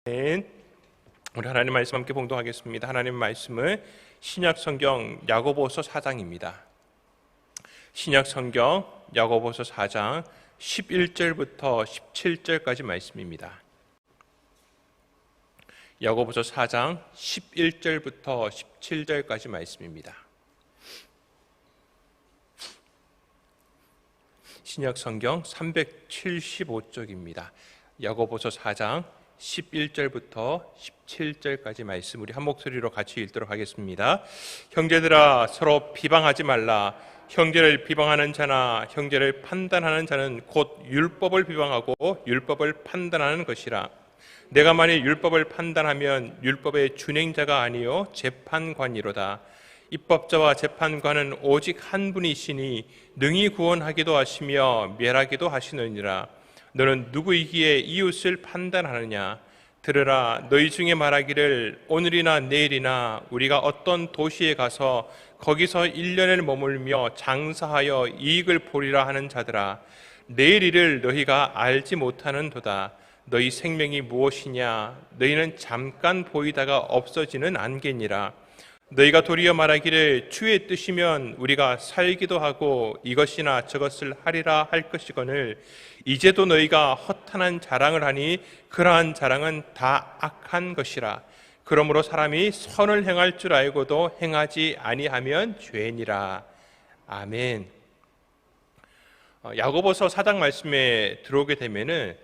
우리 하나님 말씀 함께 봉독하겠습니다. 하나님 말씀은 신약 성경 야고보서 4장입니다. 신약 성경 야고보서 4장 11절부터 17절까지 말씀입니다. 야고보서 4장 11절부터 17절까지 말씀입니다. 신약 성경 375쪽입니다. 야고보서 4장 11절부터 17절까지 말씀 우리 한 목소리로 같이 읽도록 하겠습니다. 형제들아 서로 비방하지 말라. 형제를 비방하는 자나 형제를 판단하는 자는 곧 율법을 비방하고 율법을 판단하는 것이라. 내가 만일 율법을 판단하면 율법의 준행자가 아니요 재판관이로다. 입법자와 재판관은 오직 한 분이시니 능히 구원하기도 하시며 멸하기도 하시느니라. 너는 누구이기에 이웃을 판단하느냐? 들으라. 너희 중에 말하기를 오늘이나 내일이나 우리가 어떤 도시에 가서 거기서 1년을 머물며 장사하여 이익을 보리라 하는 자들아, 내일 일을 너희가 알지 못하는도다. 너희 생명이 무엇이냐? 너희는 잠깐 보이다가 없어지는 안개니라. 너희가 도리어 말하기를 주의 뜻이면 우리가 살기도 하고 이것이나 저것을 하리라 할 것이거늘 이제도 너희가 허탄한 자랑을 하니 그러한 자랑은 다 악한 것이라. 그러므로 사람이 선을 행할 줄 알고도 행하지 아니하면 죄니라. 아멘. 야고보서 4장 말씀에 들어오게 되면은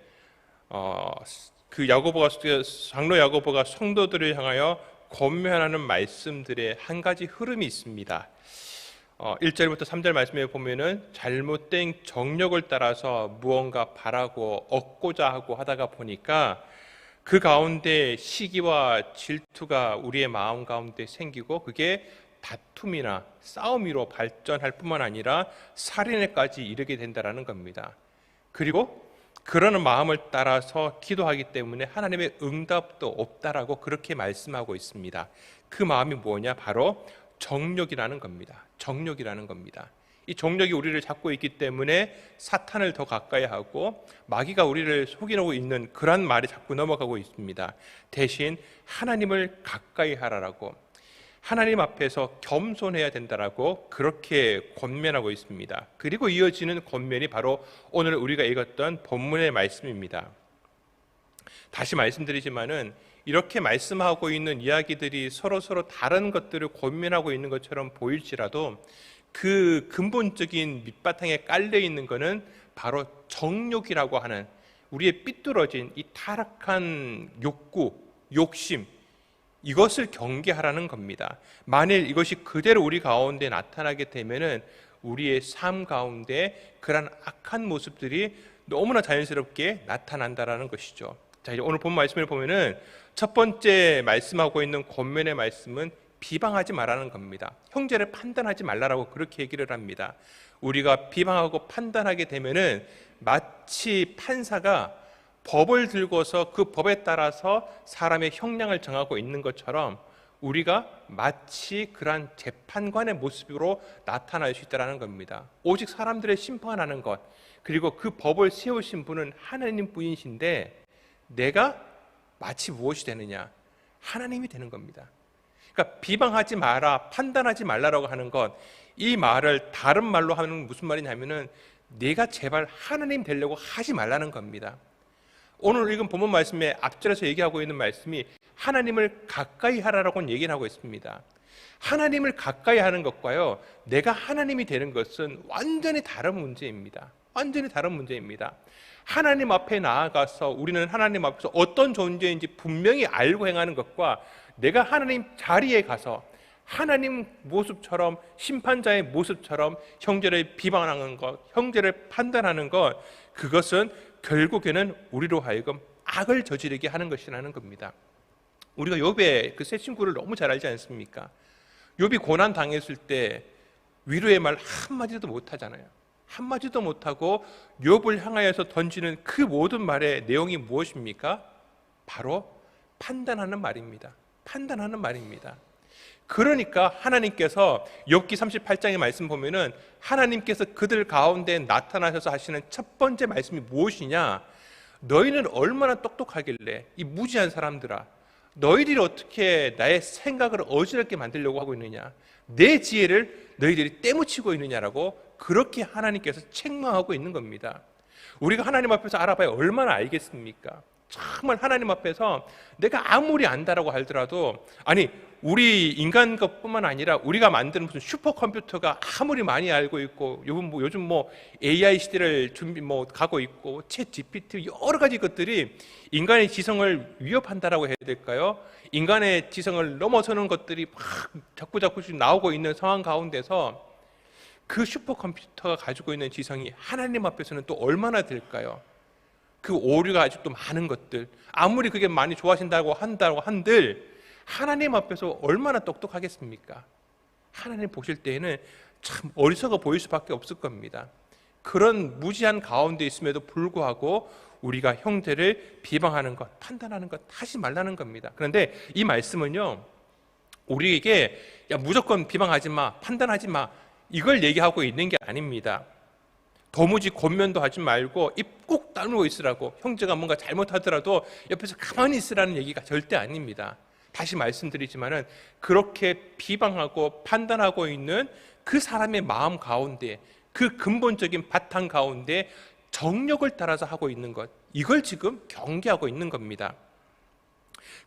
장로 야고보가 성도들을 향하여 권면하는 말씀들의 한 가지 흐름이 있습니다. 1절부터 3절 말씀에 보면은 잘못된 정력을 따라서 무언가 바라고 얻고자 하고 하다가 보니까 그 가운데 시기와 질투가 우리의 마음 가운데 생기고 그게 다툼이나 싸움으로 발전할 뿐만 아니라 살인에까지 이르게 된다는 겁니다. 그리고 그러는 마음을 따라서 기도하기 때문에 하나님의 응답도 없다라고 그렇게 말씀하고 있습니다. 그 마음이 뭐냐? 바로 정욕이라는 겁니다. 정욕이라는 겁니다. 이 정욕이 우리를 잡고 있기 때문에 사탄을 더 가까이 하고 마귀가 우리를 속이려고 있는 그런 말이 자꾸 넘어가고 있습니다. 대신 하나님을 가까이 하라라고, 하나님 앞에서 겸손해야 된다라고 그렇게 권면하고 있습니다. 그리고 이어지는 권면이 바로 오늘 우리가 읽었던 본문의 말씀입니다. 다시 말씀드리지만은 이렇게 말씀하고 있는 이야기들이 서로 다른 것들을 권면하고 있는 것처럼 보일지라도 그 근본적인 밑바탕에 깔려 있는 것은 바로 정욕이라고 하는 우리의 삐뚤어진 이 타락한 욕구, 욕심, 이것을 경계하라는 겁니다. 만일 이것이 그대로 우리 가운데 나타나게 되면은 우리의 삶 가운데 그런 악한 모습들이 너무나 자연스럽게 나타난다라는 것이죠. 자, 이제 오늘 본 말씀을 보면은 첫 번째 말씀하고 있는 권면의 말씀은 비방하지 말라는 겁니다. 형제를 판단하지 말라라고 그렇게 얘기를 합니다. 우리가 비방하고 판단하게 되면은 마치 판사가 법을 들고서 그 법에 따라서 사람의 형량을 정하고 있는 것처럼 우리가 마치 그러한 재판관의 모습으로 나타날 수 있다는 겁니다. 오직 사람들의 심판하는 것, 그리고 그 법을 세우신 분은 하나님 분이신데 내가 마치 무엇이 되느냐? 하나님이 되는 겁니다. 그러니까 비방하지 마라, 판단하지 말라라고 하는 것, 이 말을 다른 말로 하면 무슨 말이냐면은 내가 제발 하나님 되려고 하지 말라는 겁니다. 오늘 읽은 본문 말씀에 앞절에서 얘기하고 있는 말씀이 하나님을 가까이 하라라고 얘기를 하고 있습니다. 하나님을 가까이 하는 것과요, 내가 하나님이 되는 것은 완전히 다른 문제입니다. 완전히 다른 문제입니다. 하나님 앞에 나아가서 우리는 하나님 앞에서 어떤 존재인지 분명히 알고 행하는 것과 내가 하나님 자리에 가서 하나님 모습처럼, 심판자의 모습처럼 형제를 비방하는 것, 형제를 판단하는 것, 그것은 결국에는 우리로 하여금 악을 저지르게 하는 것이라는 겁니다. 우리가 욥의 그 세 친구를 너무 잘 알지 않습니까? 욥이 고난 당했을 때 위로의 말 한마디도 못하잖아요. 한마디도 못하고 욥을 향하여서 던지는 그 모든 말의 내용이 무엇입니까? 바로 판단하는 말입니다. 판단하는 말입니다. 그러니까 하나님께서 욥기 38장의 말씀 보면은 하나님께서 그들 가운데 나타나셔서 하시는 첫 번째 말씀이 무엇이냐? 너희는 얼마나 똑똑하길래 이 무지한 사람들아, 너희들이 어떻게 나의 생각을 어지럽게 만들려고 하고 있느냐, 내 지혜를 너희들이 떼묻히고 있느냐라고 그렇게 하나님께서 책망하고 있는 겁니다. 우리가 하나님 앞에서 알아봐야 얼마나 알겠습니까? 정말 하나님 앞에서 내가 아무리 안다라고 하더라도, 아니 우리 인간 것뿐만 아니라 우리가 만드는 무슨 슈퍼컴퓨터가 아무리 많이 알고 있고, 요즘 뭐 AI 시대를 가고 있고, 챗 GPT 여러 가지 것들이 인간의 지성을 위협한다라고 해야 될까요? 인간의 지성을 넘어서는 것들이 막 자꾸자꾸씩 나오고 있는 상황 가운데서 그 슈퍼컴퓨터가 가지고 있는 지성이 하나님 앞에서는 또 얼마나 될까요? 그 오류가 아직도 많은 것들, 아무리 그게 많이 좋아진다고 한들 하나님 앞에서 얼마나 똑똑하겠습니까? 하나님 보실 때에는 참 어리석어 보일 수밖에 없을 겁니다. 그런 무지한 가운데 있음에도 불구하고 우리가 형제를 비방하는 것, 판단하는 것 하지 말라는 겁니다. 그런데 이 말씀은요, 우리에게 야 무조건 비방하지 마, 판단하지 마, 이걸 얘기하고 있는 게 아닙니다. 도무지 권면도 하지 말고 입 꼭 다물고 있으라고, 형제가 뭔가 잘못하더라도 옆에서 가만히 있으라는 얘기가 절대 아닙니다. 다시 말씀드리지만은 그렇게 비방하고 판단하고 있는 그 사람의 마음 가운데, 그 근본적인 바탕 가운데 정력을 따라서 하고 있는 것, 이걸 지금 경계하고 있는 겁니다.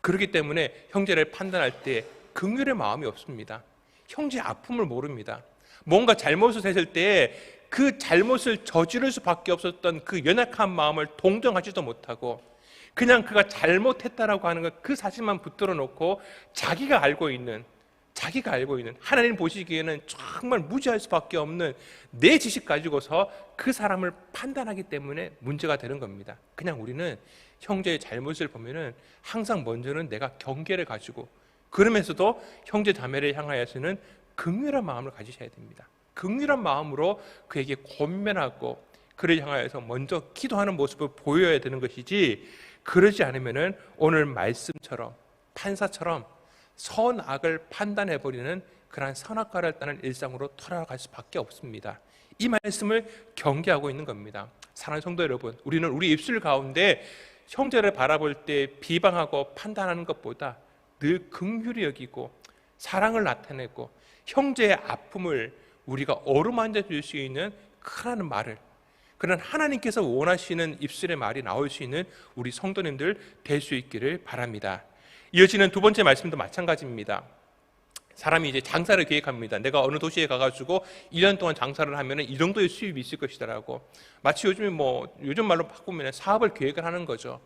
그렇기 때문에 형제를 판단할 때 긍휼의 마음이 없습니다. 형제의 아픔을 모릅니다. 뭔가 잘못을 했을 때 그 잘못을 저지를 수밖에 없었던 그 연약한 마음을 동정하지도 못하고, 그냥 그가 잘못했다라고 하는 것, 그 사실만 붙들어 놓고 자기가 알고 있는 하나님 보시기에는 정말 무지할 수밖에 없는 내 지식 가지고서 그 사람을 판단하기 때문에 문제가 되는 겁니다. 그냥 우리는 형제의 잘못을 보면은 항상 먼저는 내가 경계를 가지고, 그러면서도 형제 자매를 향하여서는 긍휼한 마음을 가지셔야 됩니다. 긍휼한 마음으로 그에게 권면하고 그를 향하여서 먼저 기도하는 모습을 보여야 되는 것이지, 그러지 않으면은 오늘 말씀처럼 판사처럼 선악을 판단해버리는 그러한 선악과를 따는 일상으로 돌아갈 수밖에 없습니다. 이 말씀을 경계하고 있는 겁니다. 사랑하는 성도 여러분, 우리는 우리 입술 가운데 형제를 바라볼 때 비방하고 판단하는 것보다 늘 긍휼히 여기고 사랑을 나타내고 형제의 아픔을 우리가 어루만져 줄 수 있는 크라는 말을, 그런 하나님께서 원하시는 입술의 말이 나올 수 있는 우리 성도님들 될 수 있기를 바랍니다. 이어지는 두 번째 말씀도 마찬가지입니다. 사람이 이제 장사를 계획합니다. 내가 어느 도시에 가가지고 1년 동안 장사를 하면 이 정도의 수입이 있을 것이다라고. 마치 요즘 말로 바꾸면 사업을 계획을 하는 거죠.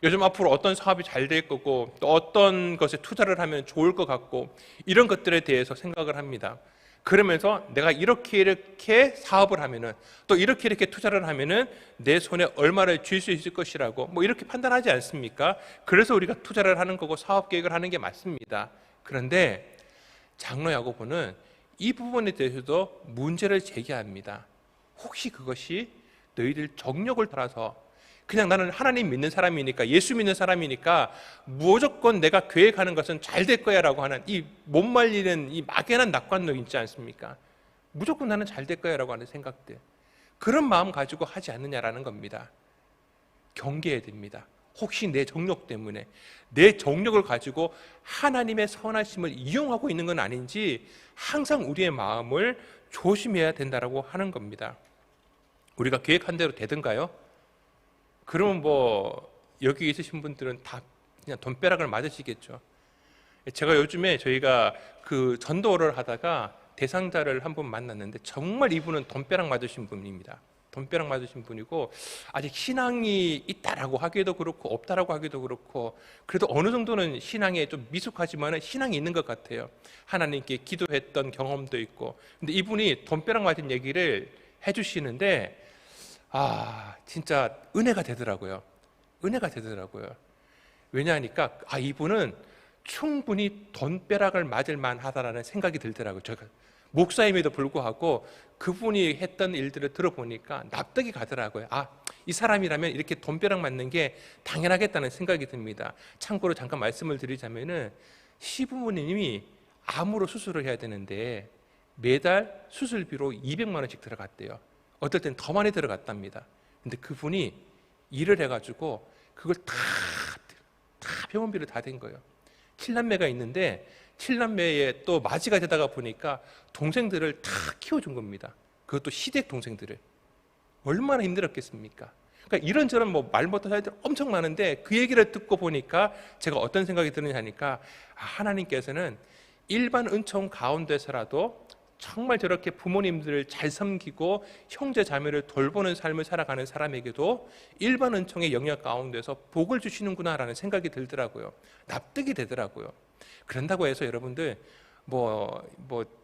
요즘 앞으로 어떤 사업이 잘 될 거고, 또 어떤 것에 투자를 하면 좋을 것 같고, 이런 것들에 대해서 생각을 합니다. 그러면서 내가 이렇게 사업을 하면은, 또 이렇게 투자를 하면은 내 손에 얼마를 쥘 수 있을 것이라고 이렇게 판단하지 않습니까? 그래서 우리가 투자를 하는 거고 사업 계획을 하는 게 맞습니다. 그런데 장로 야고보는 이 부분에 대해서도 문제를 제기합니다. 혹시 그것이 너희들 정력을 따라서, 그냥 나는 하나님 믿는 사람이니까, 예수 믿는 사람이니까 무조건 내가 계획하는 것은 잘 될 거야 라고 하는 이 못 말리는 이 막연한 낙관론 있지 않습니까? 무조건 나는 잘 될 거야 라고 하는 생각들, 그런 마음 가지고 하지 않느냐라는 겁니다. 경계해야 됩니다. 혹시 내 정력 때문에, 내 정력을 가지고 하나님의 선하심을 이용하고 있는 건 아닌지 항상 우리의 마음을 조심해야 된다라고 하는 겁니다. 우리가 계획한 대로 되든가요? 그러면 여기 있으신 분들은 다 그냥 돈벼락을 맞으시겠죠. 제가 요즘에 저희가 그 전도를 하다가 대상자를 한 분 만났는데, 정말 이분은 돈벼락 맞으신 분입니다. 돈벼락 맞으신 분이고, 아직 신앙이 있다라고 하기도 그렇고 없다라고 하기도 그렇고, 그래도 어느 정도는 신앙에 좀 미숙하지만 신앙이 있는 것 같아요. 하나님께 기도했던 경험도 있고. 근데 이분이 돈벼락 맞은 얘기를 해주시는데, 진짜 은혜가 되더라고요. 왜냐하니까 이분은 충분히 돈벼락을 맞을 만하다라는 생각이 들더라고요. 제가 목사임에도 불구하고 그분이 했던 일들을 들어보니까 납득이 가더라고요. 이 사람이라면 이렇게 돈벼락 맞는 게 당연하겠다는 생각이 듭니다. 참고로 잠깐 말씀을 드리자면은, 시부모님이 암으로 수술을 해야 되는데 매달 수술비로 200만 원씩 들어갔대요. 어떨 땐 더 많이 들어갔답니다. 근데 그분이 일을 해가지고 그걸 다 병원비를 다 댄 거예요. 7남매가 있는데 7남매에 또 맞이가 되다가 보니까 동생들을 다 키워준 겁니다. 그것도 시댁 동생들을. 얼마나 힘들었겠습니까? 그러니까 이런저런 뭐 말 못할 사람들 엄청 많은데 그 얘기를 듣고 보니까 제가 어떤 생각이 드느냐 하니까 하나님께서는 일반 은총 가운데서라도 정말 저렇게 부모님들을 잘 섬기고 형제 자매를 돌보는 삶을 살아가는 사람에게도 일반 은총의 영역 가운데서 복을 주시는구나라는 생각이 들더라고요. 납득이 되더라고요. 그런다고 해서 여러분들 뭐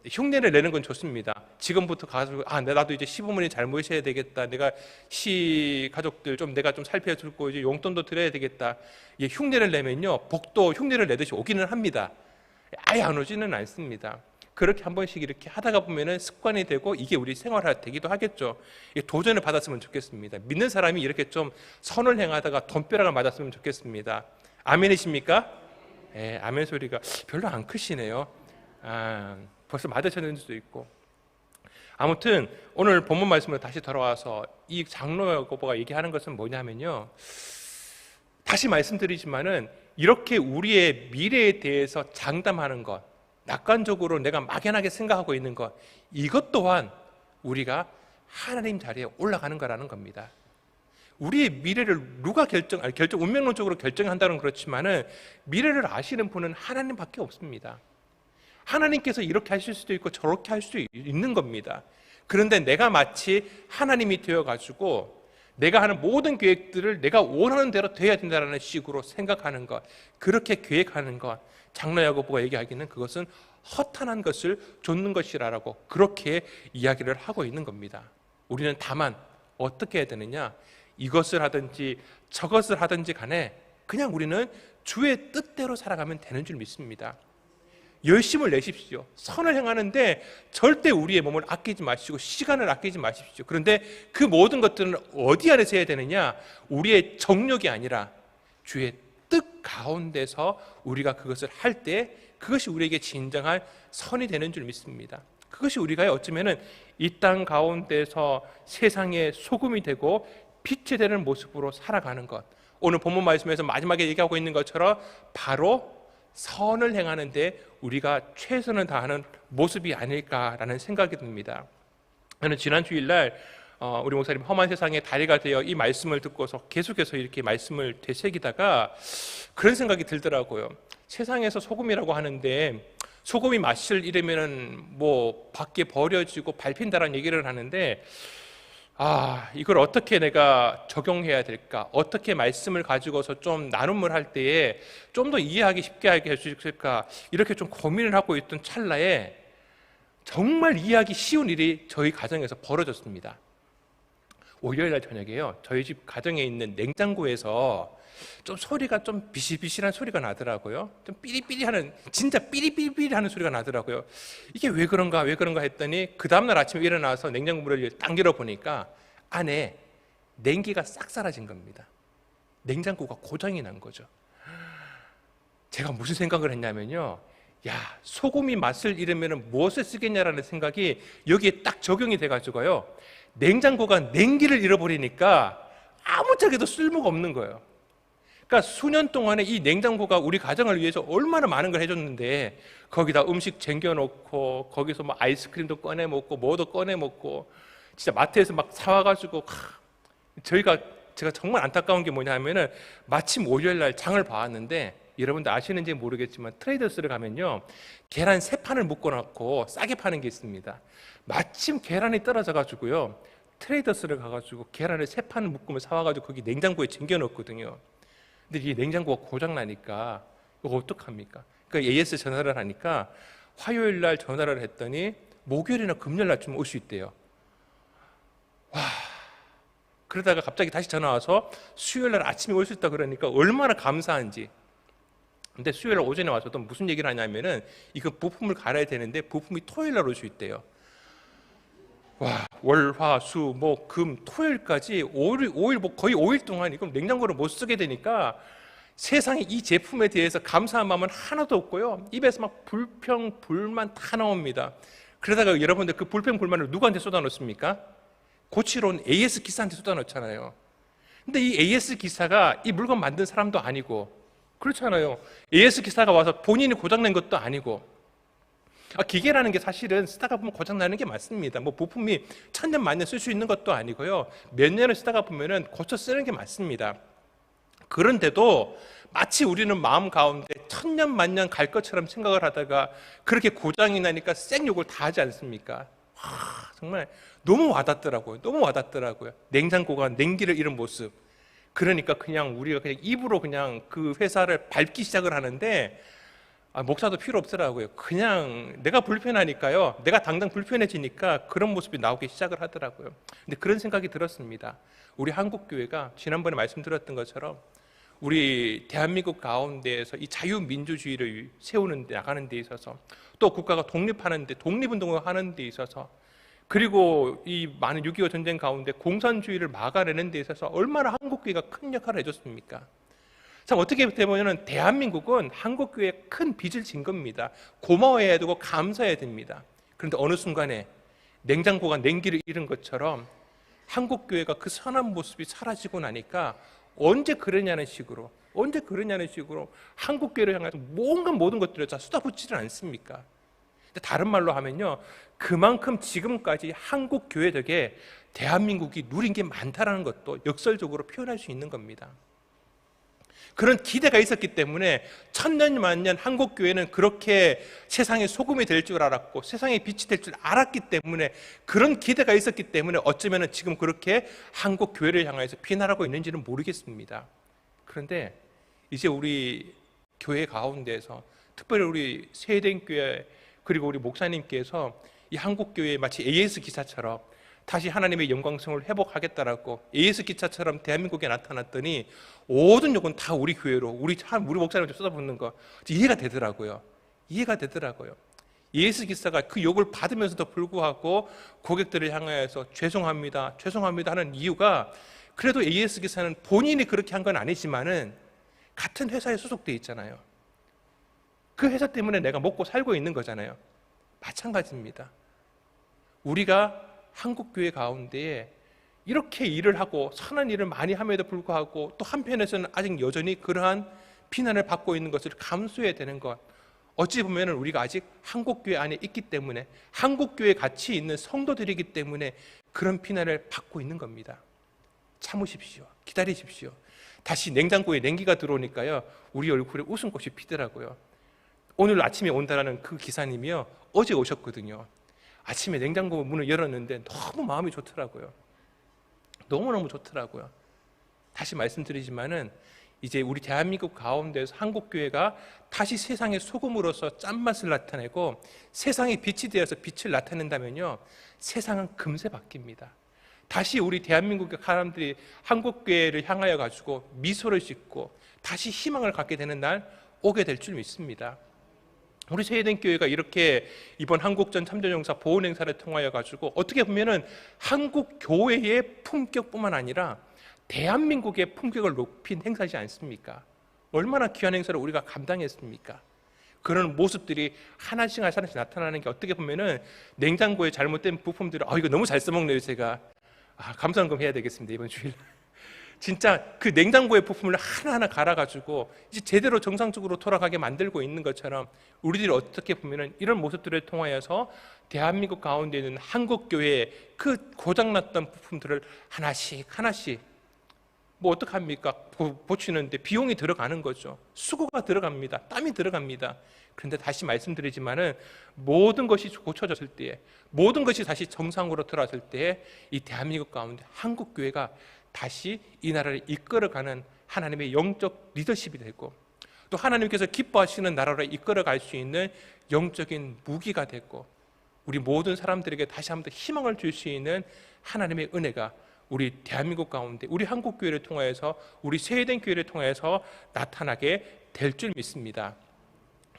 흉내를 내는 건 좋습니다. 지금부터 가서 나도 이제 시부모님 잘 모셔야 되겠다. 내가 시 가족들 내가 좀 살펴주고 이제 용돈도 드려야 되겠다. 흉내를 내면요 복도 흉내를 내듯이 오기는 합니다. 아예 안 오지는 않습니다. 그렇게 한 번씩 이렇게 하다가 보면은 습관이 되고 이게 우리 생활화 되기도 하겠죠. 도전을 받았으면 좋겠습니다. 믿는 사람이 이렇게 좀 선을 행하다가 돈벼락을 맞았으면 좋겠습니다. 아멘이십니까? 예, 아멘 소리가 별로 안 크시네요. 벌써 맞으셨는 수도 있고. 아무튼 오늘 본문 말씀으로 다시 돌아와서 이 장로 야고보가 얘기하는 것은 뭐냐면요, 다시 말씀드리지만은 이렇게 우리의 미래에 대해서 장담하는 것, 낙관적으로 내가 막연하게 생각하고 있는 것, 이것 또한 우리가 하나님 자리에 올라가는 거라는 겁니다. 우리의 미래를 누가 운명론적으로 결정한다는 그렇지만은 미래를 아시는 분은 하나님밖에 없습니다. 하나님께서 이렇게 하실 수도 있고 저렇게 할 수도 있는 겁니다. 그런데 내가 마치 하나님이 되어가지고 내가 하는 모든 계획들을 내가 원하는 대로 돼야 된다는 식으로 생각하는 것, 그렇게 계획하는 것, 장로 야고보가 얘기하기는 그것은 허탄한 것을 좇는 것이라고 그렇게 이야기를 하고 있는 겁니다. 우리는 다만 어떻게 해야 되느냐, 이것을 하든지 저것을 하든지 간에 그냥 우리는 주의 뜻대로 살아가면 되는 줄 믿습니다. 열심을 내십시오. 선을 행하는데 절대 우리의 몸을 아끼지 마시고 시간을 아끼지 마십시오. 그런데 그 모든 것들은 어디 안에서 해야 되느냐, 우리의 정욕이 아니라 주의 뜻 가운데서 우리가 그것을 할 때 그것이 우리에게 진정한 선이 되는 줄 믿습니다. 그것이 우리가 어쩌면은 이 땅 가운데서 세상의 소금이 되고 빛이 되는 모습으로 살아가는 것, 오늘 본문 말씀에서 마지막에 얘기하고 있는 것처럼 바로 선을 행하는데 우리가 최선을 다하는 모습이 아닐까라는 생각이 듭니다. 저는 지난 주일날 우리 목사님 험한 세상의 다리가 되어 이 말씀을 듣고서 계속해서 이렇게 말씀을 되새기다가 그런 생각이 들더라고요. 세상에서 소금이라고 하는데 소금이 맛을 잃으면 뭐 밖에 버려지고 밟힌다라는 얘기를 하는데, 이걸 어떻게 내가 적용해야 될까? 어떻게 말씀을 가지고서 좀 나눔을 할 때에 좀 더 이해하기 쉽게 하게 할 수 있을까? 이렇게 좀 고민을 하고 있던 찰나에 정말 이해하기 쉬운 일이 저희 가정에서 벌어졌습니다. 월요일날 저녁에요, 저희 집 가정에 있는 냉장고에서 좀 소리가 좀 비실비실한 소리가 나더라고요. 좀 삐리삐리하는, 진짜 삐리삐리하는 소리가 나더라고요. 이게 왜 그런가 했더니 그 다음날 아침에 일어나서 냉장고 문을 딱 열어보니까 안에 냉기가 싹 사라진 겁니다. 냉장고가 고장이 난 거죠. 제가 무슨 생각을 했냐면요, 소금이 맛을 잃으면 무엇을 쓰겠냐라는 생각이 여기에 딱 적용이 돼가지고요, 냉장고가 냉기를 잃어버리니까 아무짝에도 쓸모가 없는 거예요. 그러니까 수년 동안에 이 냉장고가 우리 가정을 위해서 얼마나 많은 걸 해줬는데 거기다 음식 쟁겨놓고 거기서 뭐 아이스크림도 꺼내 먹고 뭐도 꺼내 먹고 진짜 마트에서 막 사와가지고 제가 정말 안타까운 게 뭐냐 하면은 마침 월요일날 장을 봐왔는데, 여러분들 아시는지 모르겠지만 트레이더스를 가면요 계란 3판을 묶어놓고 싸게 파는 게 있습니다. 마침 계란이 떨어져가지고요 트레이더스를 가가지고 계란을 3판을 묶으면 사와가지고 거기 냉장고에 쟁겨놓거든요. 근데 이 냉장고가 고장나니까 이거 어떡합니까? 그러니까 AS 전화를 하니까 화요일날 전화를 했더니 목요일이나 금요일날쯤 올 수 있대요. 그러다가 갑자기 다시 전화 와서 수요일날 아침에 올 수 있다 그러니까 얼마나 감사한지. 근데 수요일 오전에 와서도 무슨 얘기를 하냐면은 이거 부품을 갈아야 되는데 부품이 토요일날 올 수 있대요. 월, 화, 수, 목, 금, 토요일까지 5일 거의 5일 동안 이건 냉장고를 못 쓰게 되니까 세상에 이 제품에 대해서 감사한 마음은 하나도 없고요, 입에서 막 불평, 불만 다 나옵니다. 그러다가 여러분들 그 불평, 불만을 누구한테 쏟아놓습니까? 고치러 온 AS 기사한테 쏟아놓잖아요. 근데 이 AS 기사가 이 물건 만든 사람도 아니고, 그렇잖아요. AS 기사가 와서 본인이 고장낸 것도 아니고, 기계라는 게 사실은 쓰다가 보면 고장나는 게 맞습니다. 뭐 부품이 천년 만년 쓸 수 있는 것도 아니고요. 몇 년을 쓰다가 보면은 고쳐 쓰는 게 맞습니다. 그런데도 마치 우리는 마음 가운데 천년 만년 갈 것처럼 생각을 하다가 그렇게 고장이 나니까 쌩 욕을 다 하지 않습니까? 정말 너무 와닿더라고요. 너무 와닿더라고요. 냉장고가 냉기를 잃은 모습. 그러니까 그냥 우리가 그냥 입으로 그냥 그 회사를 밟기 시작을 하는데, 목사도 필요 없더라고요. 그냥 내가 불편하니까요. 내가 당장 불편해지니까 그런 모습이 나오기 시작을 하더라고요. 근데 그런 생각이 들었습니다. 우리 한국교회가 지난번에 말씀드렸던 것처럼 우리 대한민국 가운데에서 이 자유민주주의를 세우는 데 나가는 데 있어서, 또 국가가 독립하는 데, 독립운동을 하는 데 있어서, 그리고 이 많은 6.25 전쟁 가운데 공산주의를 막아내는 데 있어서 얼마나 한국교회가 큰 역할을 해줬습니까? 참 어떻게 보면 대한민국은 한국교회에 큰 빚을 진 겁니다. 고마워해야 되고 감사해야 됩니다. 그런데 어느 순간에 냉장고가 냉기를 잃은 것처럼 한국교회가 그 선한 모습이 사라지고 나니까 언제 그러냐는 식으로 한국교회를 향해서 뭔가 모든 것들을 다 쏟아붓지는 않습니까? 다른 말로 하면요, 그만큼 지금까지 한국교회덕에 대한민국이 누린 게 많다라는 것도 역설적으로 표현할 수 있는 겁니다. 그런 기대가 있었기 때문에 천년 만년 한국교회는 그렇게 세상의 소금이 될 줄 알았고 세상의 빛이 될 줄 알았기 때문에, 그런 기대가 있었기 때문에 어쩌면 지금 그렇게 한국교회를 향해서 비난하고 있는지는 모르겠습니다. 그런데 이제 우리 교회 가운데에서, 특별히 우리 세대교회 그리고 우리 목사님께서 이 한국교회에 마치 AS 기사처럼 다시 하나님의 영광성을 회복하겠다라고 AS 기사처럼 대한민국에 나타났더니 모든 욕은 다 우리 교회로, 우리 목사님한테 쏟아붓는 거 이해가 되더라고요. AS 기사가 그 욕을 받으면서도 불구하고 고객들을 향하여서 죄송합니다 하는 이유가, 그래도 AS 기사는 본인이 그렇게 한 건 아니지만은 같은 회사에 소속돼 있잖아요. 그 회사 때문에 내가 먹고 살고 있는 거잖아요. 마찬가지입니다. 우리가 한국교회 가운데에 이렇게 일을 하고 선한 일을 많이 함에도 불구하고 또 한편에서는 아직 여전히 그러한 비난을 받고 있는 것을 감수해야 되는 것, 어찌 보면 우리가 아직 한국교회 안에 있기 때문에, 한국교회에 같이 있는 성도들이기 때문에 그런 비난을 받고 있는 겁니다. 참으십시오. 기다리십시오. 다시 냉장고에 냉기가 들어오니까요, 우리 얼굴에 웃음꽃이 피더라고요. 오늘 아침에 온다라는 그 기사님이요, 어제 오셨거든요. 아침에 냉장고 문을 열었는데 너무 마음이 좋더라고요. 너무너무 좋더라고요. 다시 말씀드리지만은 이제 우리 대한민국 가운데서 한국교회가 다시 세상의 소금으로서 짠맛을 나타내고 세상의 빛이 되어서 빛을 나타낸다면요, 세상은 금세 바뀝니다. 다시 우리 대한민국의 사람들이 한국교회를 향하여 가지고 미소를 짓고 다시 희망을 갖게 되는 날 오게 될 줄 믿습니다. 우리 세대교회가 이렇게 이번 한국전 참전용사 보훈 행사를 통하여 가지고 어떻게 보면은 한국 교회의 품격뿐만 아니라 대한민국의 품격을 높인 행사지 않습니까? 얼마나 귀한 행사를 우리가 감당했습니까? 그런 모습들이 하나씩 나타나는 게 어떻게 보면은 냉장고에 잘못된 부품들을 이거 너무 잘 써먹네요 제가. 감사원금 해야 되겠습니다 이번 주일. 진짜 그 냉장고의 부품을 하나하나 갈아가지고 이제 제대로 정상적으로 돌아가게 만들고 있는 것처럼 우리들이 어떻게 보면은 이런 모습들을 통하여서 대한민국 가운데 있는 한국교회의 그 고장났던 부품들을 하나씩 뭐 어떡합니까? 고치는데 비용이 들어가는 거죠. 수고가 들어갑니다. 땀이 들어갑니다. 그런데 다시 말씀드리지만은 모든 것이 고쳐졌을 때에, 모든 것이 다시 정상으로 돌아왔을 때에 이 대한민국 가운데 한국교회가 다시 이 나라를 이끌어가는 하나님의 영적 리더십이 되고, 또 하나님께서 기뻐하시는 나라로 이끌어갈 수 있는 영적인 무기가 되고, 우리 모든 사람들에게 다시 한번 더 희망을 줄 수 있는 하나님의 은혜가 우리 대한민국 가운데, 우리 한국교회를 통하여서, 우리 세대된 교회를 통해서 나타나게 될 줄 믿습니다.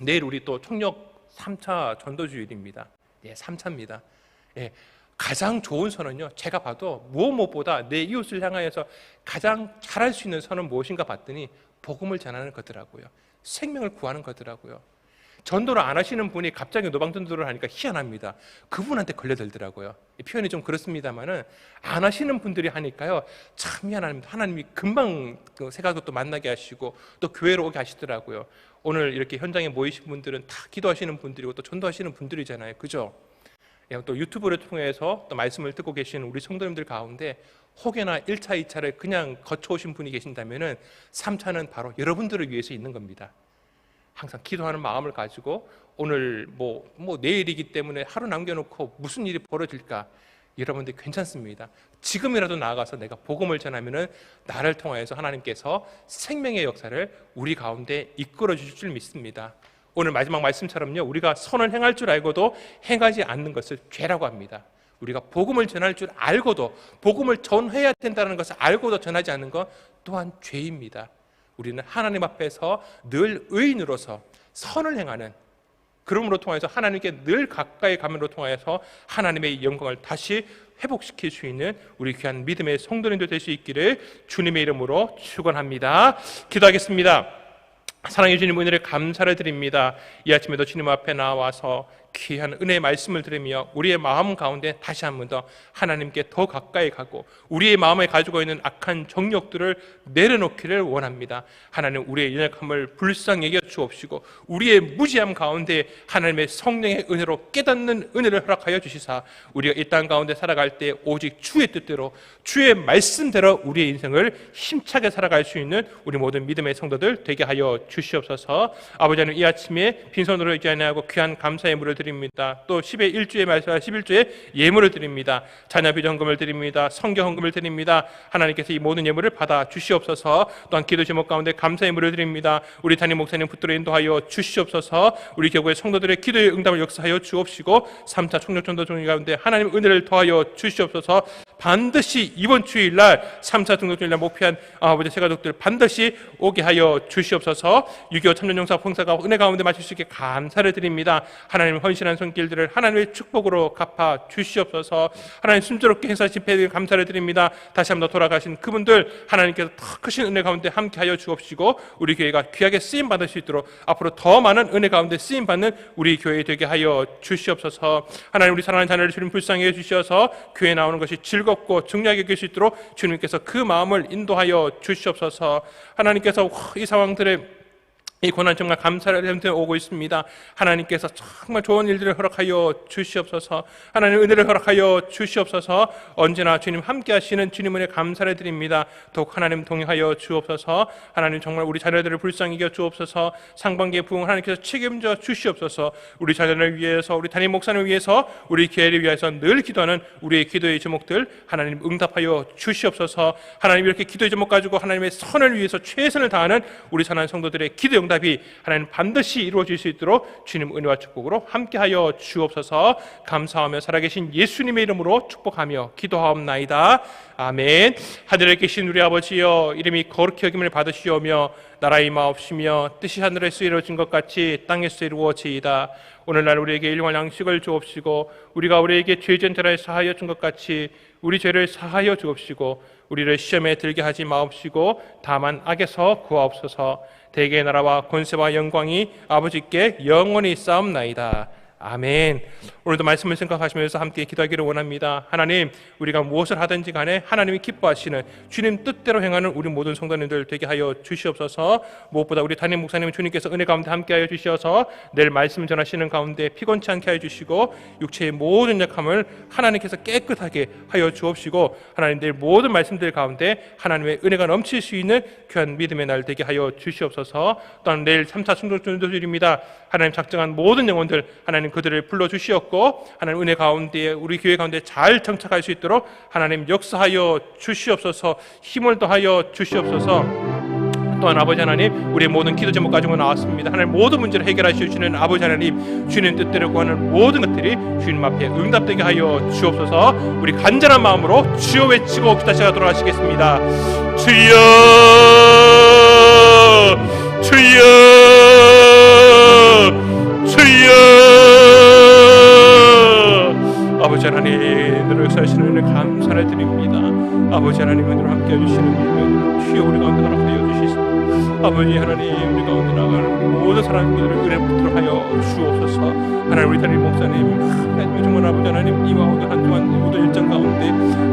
내일 우리 또 총력 3차 전도주일입니다. 3차입니다. 가장 좋은 선은요, 제가 봐도 무엇보다 내 이웃을 향하여서 가장 잘할 수 있는 선은 무엇인가 봤더니 복음을 전하는 거더라고요. 생명을 구하는 거더라고요. 전도를 안 하시는 분이 갑자기 노방전도를 하니까 희한합니다. 그분한테 걸려들더라고요. 표현이 좀 그렇습니다만은 안 하시는 분들이 하니까요, 참 희한합니다. 하나님이 금방 그 새가족도 만나게 하시고 또 교회로 오게 하시더라고요. 오늘 이렇게 현장에 모이신 분들은 다 기도하시는 분들이고 또 전도하시는 분들이잖아요, 그죠? 또 유튜브를 통해서 또 말씀을 듣고 계시는 우리 성도님들 가운데 혹여나 1차, 2차를 그냥 거쳐오신 분이 계신다면은 3차는 바로 여러분들을 위해서 있는 겁니다. 항상 기도하는 마음을 가지고 오늘 뭐 내일이기 때문에 하루 남겨놓고 무슨 일이 벌어질까? 여러분들 괜찮습니다. 지금이라도 나아가서 내가 복음을 전하면은 나를 통하여서 하나님께서 생명의 역사를 우리 가운데 이끌어 주실 줄 믿습니다. 오늘 마지막 말씀처럼요, 우리가 선을 행할 줄 알고도 행하지 않는 것을 죄라고 합니다. 우리가 복음을 전할 줄 알고도 복음을 전해야 된다는 것을 알고도 전하지 않는 것 또한 죄입니다. 우리는 하나님 앞에서 늘 의인으로서 선을 행하는, 그러므로 통해서 하나님께 늘 가까이 감으로 통하여서 하나님의 영광을 다시 회복시킬 수 있는 우리 귀한 믿음의 성도님들 될 수 있기를 주님의 이름으로 축원합니다. 기도하겠습니다. 사랑해 주님, 은혜를 감사를 드립니다. 이 아침에도 주님 앞에 나와서 귀한 은혜의 말씀을 들으며 우리의 마음 가운데 다시 한 번 더 하나님께 더 가까이 가고 우리의 마음에 가지고 있는 악한 정욕들을 내려놓기를 원합니다. 하나님, 우리의 연약함을 불쌍히 여겨 주옵시고 우리의 무지함 가운데 하나님의 성령의 은혜로 깨닫는 은혜를 허락하여 주시사 우리가 이 땅 가운데 살아갈 때 오직 주의 뜻대로 주의 말씀대로 우리의 인생을 힘차게 살아갈 수 있는 우리 모든 믿음의 성도들 되게 하여 주시옵소서. 아버지 하나님, 이 아침에 빈손으로 있지 아니하고 귀한 감사의 물을 드립니다. 또 10의 1주에 말씀 11주에 예물을 드립니다. 자녀 비전금을 드립니다. 성경 헌금을 드립니다. 하나님께서 이 모든 예물을 받아 주시옵소서. 또한 기도 제목 가운데 감사의 물을 드립니다. 우리 담임 목사님 붙들어 인도하여 주시옵소서. 우리 교회 성도들의 기도의 응답을 역사하여 주옵시고 3차 총력전도 종이 가운데 하나님 은혜를 더하여 주시옵소서. 반드시 이번 주일날 3차 등록주일날 목표한 아버지 새가족들 반드시 오게 하여 주시옵소서. 6.25 참전용사 봉사가 은혜 가운데 마실 수 있게 감사를 드립니다. 하나님 헌신한 손길들을 하나님의 축복으로 갚아 주시옵소서. 하나님 순조롭게 행사 집회에 감사를 드립니다. 다시 한번 더 돌아가신 그분들 하나님께서 더 크신 은혜 가운데 함께하여 주옵시고 우리 교회가 귀하게 쓰임 받을 수 있도록 앞으로 더 많은 은혜 가운데 쓰임 받는 우리 교회 되게 하여 주시옵소서. 하나님, 우리 사랑하는 자녀를 주님 불쌍히 해주셔서 교회에 나오는 것이 즐겁고 중요하게 여길 수 있도록 주님께서 그 마음을 인도하여 주시옵소서. 하나님께서 이 상황들에 이 고난 정말 감사를 하면서 오고 있습니다. 하나님께서 정말 좋은 일들을 허락하여 주시옵소서. 하나님 은혜를 허락하여 주시옵소서. 언제나 주님 함께 하시는 주님 은혜 감사를 드립니다. 더욱 하나님 동행하여 주옵소서. 하나님 정말 우리 자녀들을 불쌍히 여겨 주옵소서. 상반기의 부흥 하나님께서 책임져 주시옵소서. 우리 자녀를 위해서, 우리 담임 목사님을 위해서, 우리 교회를 위해서 늘 기도하는 우리의 기도의 제목들 하나님 응답하여 주시옵소서. 하나님 이렇게 기도의 제목 가지고 하나님의 선을 위해서 최선을 다하는 우리 사랑하는 성도들의 기도 응답이 하나님 반드시 이루어질 수 있도록 주님 은혜와 축복으로 함께하여 주옵소서. 감사하며 살아계신 예수님의 이름으로 축복하며 기도하옵나이다. 아멘. 하늘에 계신 우리 아버지여, 이름이 거룩히 여김을 받으시오며 나라의 임하옵시며 뜻이 하늘에서 이루어진 것 같이 땅에서 이루어지이다. 오늘날 우리에게 일용할 양식을 주옵시고 우리가 우리에게 죄진 자를 사하여 준 것 같이 우리 죄를 사하여 주옵시고 우리를 시험에 들게 하지 마옵시고 다만 악에서 구하옵소서. 대개의 나라와 권세와 영광이 아버지께 영원히 쌓옵나이다. 아멘. 오늘도 말씀을 생각하시면서 함께 기도하기를 원합니다. 하나님, 우리가 무엇을 하든지 간에 하나님이 기뻐하시는 주님 뜻대로 행하는 우리 모든 성도님들 되게 하여 주시옵소서. 무엇보다 우리 담임 목사님 주님께서 은혜 가운데 함께하여 주셔서 내일 말씀 전하시는 가운데 피곤치 않게 하여 주시고 육체의 모든 약함을 하나님께서 깨끗하게 하여 주옵시고 하나님 내일 모든 말씀들 가운데 하나님의 은혜가 넘칠 수 있는 귀한 믿음의 날 되게 하여 주시옵소서. 또한 내일 3차 충돌주일입니다. 하나님 작정한 모든 영혼들 하나님 그들을 불러주시옵고 하나님 은혜 가운데 우리 교회 가운데 잘 정착할 수 있도록 하나님 역사하여 주시옵소서. 힘을 더하여 주시옵소서. 또한 아버지 하나님, 우리의 모든 기도 제목 가지고 나왔습니다. 하나님 모든 문제를 해결하실 수 있는 아버지 하나님, 주님 뜻대로 구하는 모든 것들이 주님 앞에 응답되게 하여 주옵소서. 우리 간절한 마음으로 주여 외치고 기도하시다가 돌아가시겠습니다. 주여, 주여, 주여. 아버지 하나님, 늘 역사하시는 은혜 감사를 드립니다. 아버지 하나님, 은혜로 함께 해주시는 주여 우리 가운데 허락하여 주시옵소서. 아버지 하나님, 우리 가운데 나가는 우리 모든 사람들을 은혜 붙들어 하여 주옵소서. 하나님, 우리 담임 목사님, 하나님 정말 아버지 하나님, 이와 오늘 한동안 모든 일정 가운데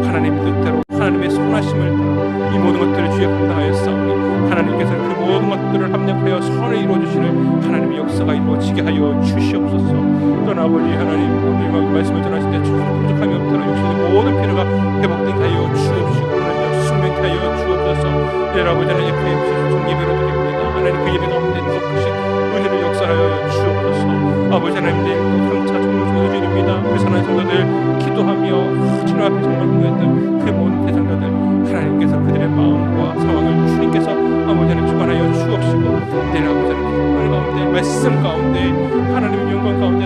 하나님 뜻대로 하나님의 선하심을 따라 이 모든 것들을 주에 감당하였사오니 하나님께서 그 모든 것들을 합력하여 선을 이루어주시는 하나님의 역사가 이루어지게 하여 주시옵소서. 또한 아버지 하나님, 우리가 말씀을 전하실 때 조금 부족함이 없도록 육신의 모든 필요가 회복되게 하여 주옵시고 하나님 숙명케 하여 주옵소서. 아버지 하나님, FM 총 예배로 드립니다. 하나님, 그 예배 가운데 더 크신 은혜를 역사하여 주옵소서. 아버지 하나님, 내일 또 3차 종료주일 드립니다. 우리 사랑하는 성도들 기도하며 주님 앞에 정말 구했던 그 모든 대상자들 하나님께서 그들의 마음과 상황을 주님께서 아버지 하나님 주관하여 주옵시고 내일 아버지 하나님 오늘 가운데 말씀 가운데 하나님의 영광 가운데